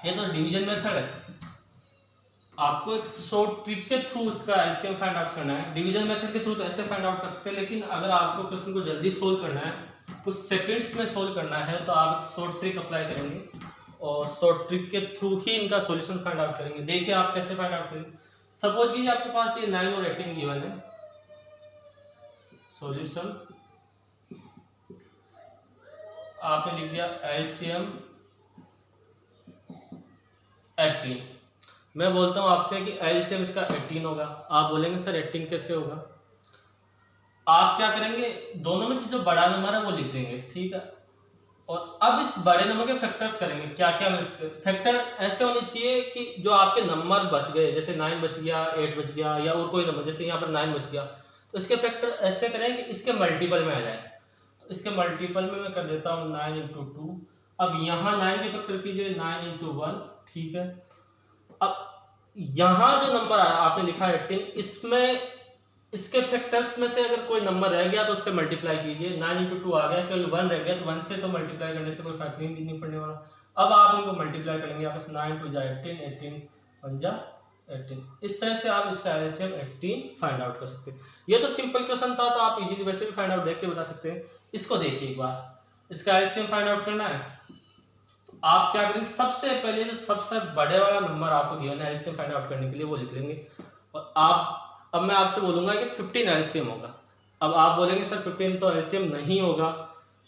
ये तो division method है, आपको एक शॉर्ट ट्रिक के थ्रू इसका एलसीएम फाइंड आउट करना है। डिवीजन मेथड के थ्रू तो ऐसे फाइंड आउट कर सकते हैं, लेकिन अगर आपको क्वेश्चन को जल्दी सोल्व करना है, कुछ सेकंड्स में सोल्व करना है, तो आप एक शॉर्ट ट्रिक अप्लाई करेंगे और शॉर्ट ट्रिक के थ्रू ही इनका सॉल्यूशन फाइंड आउट करेंगे। देखिए आप कैसे फाइंड आउट करेंगे। सपोज कीजिए आपके पास ये 9 और 18 गिवन है, सॉल्यूशन आपने लिख दिया एलसीएम 18। मैं बोलता हूं आपसे कि एलसीएम इसका 18 होगा, आप बोलेंगे सर 18 कैसे होगा। आप क्या करेंगे, दोनों में से जो बड़ा नंबर है वो लिख देंगे, ठीक है। और अब इस बड़े नंबर के फैक्टर्स करेंगे। क्या क्या फैक्टर ऐसे होने चाहिए कि जो आपके नंबर बच गए, जैसे 9 बच गया, 8 बच गया, या और कोई नंबर, जैसे यहाँ पर 9 बच गया, तो इसके फैक्टर ऐसे करें कि इसके मल्टीपल में आ जाए। तो इसके मल्टीपल में मैं कर देता हूँ 9 इंटू 2। अब यहाँ 9 के फैक्टर कीजिए 9 इंटू 1, ठीक है। अब यहाँ जो नंबर आया आपने लिखा 18, इसमें इसके फैक्टर्स में से अगर कोई नंबर रह गया तो उससे मल्टीप्लाई कीजिए। 9 इंटू 2 आ गया, केवल 1 रह गया, तो 1 से तो मल्टीप्लाई करने से कोई फर्क नहीं पड़ने वाला। अब आप इनको मल्टीप्लाई करेंगे, आपस 9 टू जा 18, 18 1 जा 18। इस तरह से आप इसका एलसीएम 18 फाइंड आउट कर सकते हैं। ये तो सिंपल क्वेश्चन था, तो आप इजीली वैसे भी फाइंड आउट देख के बता सकते हैं। इसको देखिए एक बार, इसका एलसीएम फाइंड आउट करना है तो आप क्या करेंगे, सबसे पहले जो सबसे बड़े वाला नंबर आपको गिवन है एलसीएम फाइंड आउट करने के लिए वो लिख लेंगे। और अब मैं आपसे बोलूंगा कि 15 एलसीएम होगा। अब आप बोलेंगे सर 15 तो एलसीएम नहीं होगा,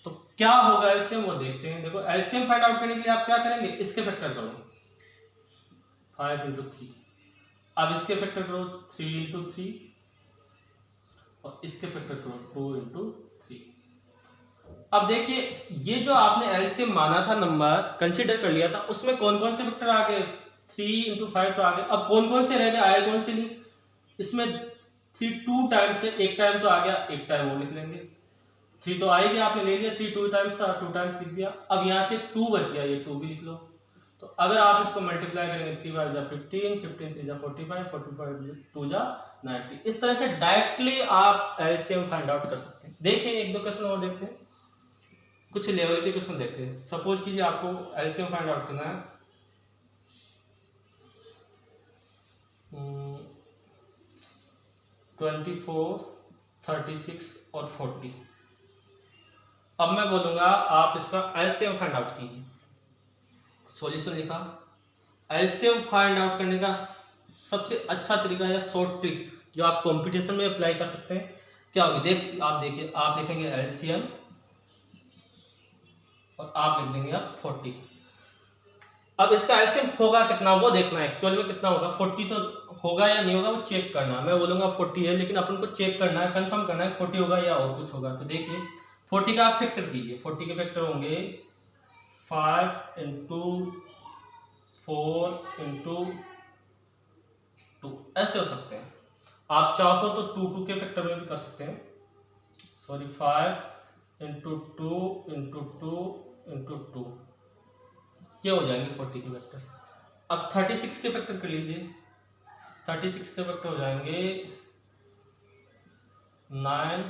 तो क्या होगा एलसीएम वो देखते हैं। देखो एलसीएम फाइंड आउट करने के लिए आप क्या करेंगे, इसके फैक्टर करो 5 इंटू 3, अब इसके फैक्टर करो 3 इंटू 3, और इसके फैक्टर करो 2 इंटू 3। अब देखिए ये जो आपने एलसीएम माना था, नंबर कंसीडर कर लिया था, उसमें कौन कौन से फैक्टर आ गए, 3 इंटू 5 तो आ गए। अब कौन कौन से रह गए, आए कौन से नहीं। इसमें 3 2 टाइम्स से एक टाइम तो आ गया, एक टाइम वो लिख लेंगे। 3 तो आ ही गया, आपने ले लिया, 3 2 टाइम्स 2 टाइम्स लिख दिया। अब यहाँ से 2 बच गया, ये 2 भी लिख लो। तो अगर आप इसको मल्टीप्लाई करेंगे 3 5 जा 15, 15 3 जा 45, 45 2 जा 90। इस तरह से डायरेक्टली आप एलसीएम फाइंड आउट कर सकते हैं। देखिए एक दो क्वेश्चन और देखते हैं, कुछ लेवल के क्वेश्चन देखते हैं। सपोज कीजिए आपको एलसीएम फाइंड आउट करना है 24, 36 और 40। अब मैं बोलूंगा आप इसका एलसीएम फाइंड आउट कीजिए। सॉल्यूशन लिखा, एलसीएम फाइंड आउट करने का सबसे अच्छा तरीका या शॉर्ट ट्रिक जो आप कंपटीशन में अप्लाई कर सकते हैं क्या होगी, आप देखिए, आप देखेंगे एलसीएम और आप लिख देंगे आप 40। अब इसका एलसीएम होगा कितना वो देखना है, एक्चुअल में कितना होगा। 40 तो होगा या नहीं होगा वो चेक करना है। मैं बोलूंगा 40 है, लेकिन अपन को चेक करना है, कंफर्म करना है 40 होगा या और कुछ होगा। तो देखिए 40 का आप फैक्टर कीजिए। 40 के फैक्टर होंगे 5 इंटू 4 इंटू 2, ऐसे हो सकते हैं। आप चाहो तो 2 2 के फैक्टर में भी कर सकते हैं, सॉरी 5 इंटू 2 इंटू 2 इंटू 2, ये हो जाएंगे 40 के फैक्टर्स। अब 36 के फैक्टर कर लीजिए। 36 के फैक्टर हो जाएंगे 9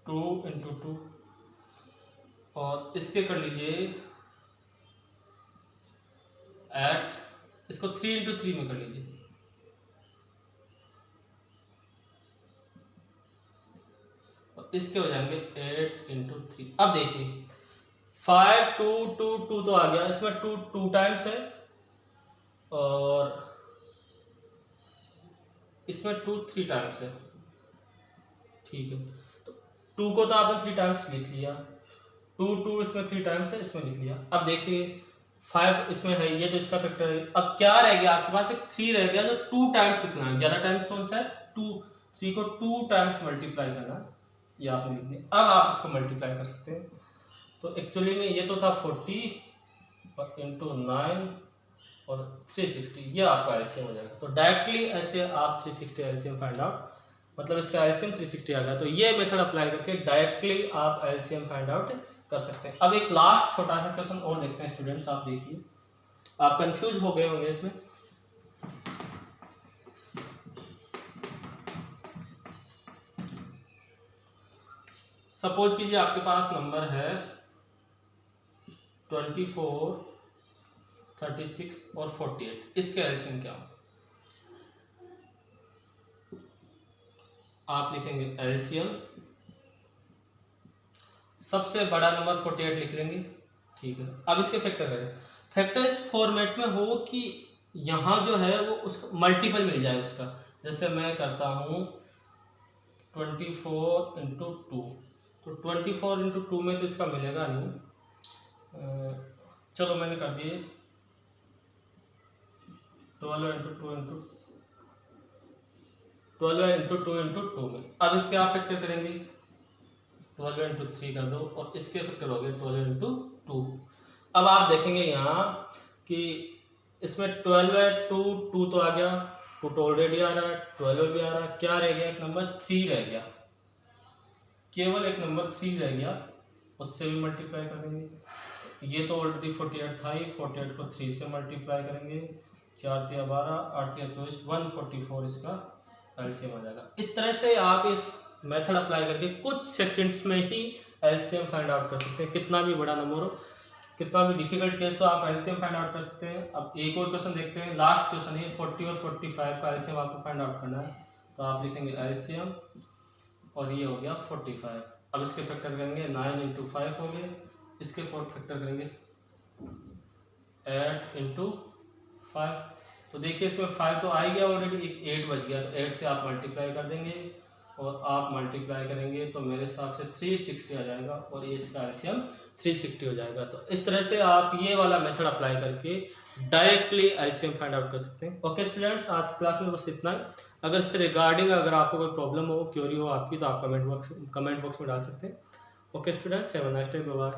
2 इंटू 2, और इसके कर लीजिए 8, इसको 3 इंटू 3 में कर लीजिए। और इसके हो जाएंगे 8 इंटू 3। अब देखिए 5 2 2 2 तो आ गया, इसमें 2 2 टाइम्स है, और इसमें 2 3 टाइम्स है, ठीक है। तो 2 को तो आपने 3 टाइम्स लिख लिया, 2 2 इसमें 3 टाइम्स है, इसमें लिख लिया। अब देखिए 5 इसमें है, ये तो इसका फैक्टर है। अब क्या रह गया आपके पास, एक 3 रह गया जो 2 टाइम्स लिखना है। ज्यादा टाइम्स कौन सा है, 2। 3 को 2 टाइम्स मल्टीप्लाई करना, ये आपने लिख दिया। अब आप इसको मल्टीप्लाई कर सकते हैं। तो एक्चुअली में ये तो था 40 और इंटू 9 और 360, ये आपका एलसीएम हो जाएगा। तो डायरेक्टली ऐसे आप 360 एलसीएम फाइंड आउट, मतलब इसका एलसीएम 360 आ गया। तो ये मेथड अप्लाई करके डायरेक्टली आप एलसीएम फाइंड आउट कर सकते हैं। अब एक लास्ट छोटा सा क्वेश्चन और देखते हैं स्टूडेंट्स, आप देखिए, आप कंफ्यूज हो गए होंगे इसमें। सपोज कीजिए आपके पास नंबर है 24, 36 और 48, इसके एलसीएम क्या हो? आप लिखेंगे एलसीएम, सबसे बड़ा नंबर 48 लिख लेंगे, ठीक है। अब इसके फैक्टर करें। फैक्टर इस फॉर्मेट में हो कि यहाँ जो है वो उसका मल्टीपल मिल जाए उसका। जैसे मैं करता हूँ 24 इंटू 2, तो 24 इंटू 2 में तो इसका मिलेगा नहीं। चलो मैंने कर दिए 12 इंटू 2 इंटू 12 इंटू 2 इंटू 2 में। अब इसके आप फैक्टर करेंगे 12 इंटू 3 कर दो और इसके फैक्टर हो गए 12 इंटू 2। अब आप देखेंगे यहाँ कि इसमें 12 है, 2 तो आ गया, 2 तो ऑलरेडी आ रहा है, 12 भी आ रहा है, क्या रह गया? एक नंबर 3 रह गया, केवल एक नंबर 3 रह गया, उससे भी मल्टीप्लाई करेंगे। ये तो ऑलरेडी 48 था ही, 48 को 3 से मल्टीप्लाई करेंगे, 4 तिया 12, 8 तिया 24, 144 इसका एलसीएम आ जाएगा। इस तरह से आप इस मेथड अप्लाई करके कुछ सेकंड्स में ही एलसीएम फाइंड आउट कर सकते हैं। कितना भी बड़ा नंबर हो, कितना भी डिफिकल्ट केस हो, आप एलसीएम फाइंड आउट कर सकते हैं। अब एक और क्वेश्चन देखते हैं, लास्ट क्वेश्चन है 40 और 45 का एलसीएम आपको फाइंड आउट करना है। तो आप लिखेंगे एलसीएम और ये हो गया 45। अब इसके फैक्टर करेंगे 9 इंटू 5 हो गए, इसके फैक्टर करेंगे 8 इंटू 5। तो देखिए इसमें 5 तो आ ही गया ऑलरेडी, 8 बच गया, तो 8 से आप मल्टीप्लाई कर देंगे और आप मल्टीप्लाई करेंगे तो मेरे हिसाब से 360 आ जाएगा और ये इसका एलसीएम 360 हो जाएगा। तो इस तरह से आप ये वाला मेथड अप्लाई करके डायरेक्टली एलसीएम फाइंड आउट कर सकते हैं। ओके स्टूडेंट्स, आज क्लास में बस इतना ही। अगर इससे रिगार्डिंग अगर आपको कोई प्रॉब्लम हो, क्वेरी हो आपकी, तो आप कमेंट बॉक्स में डाल सकते हैं। Okay students, have a nice day, bye bye.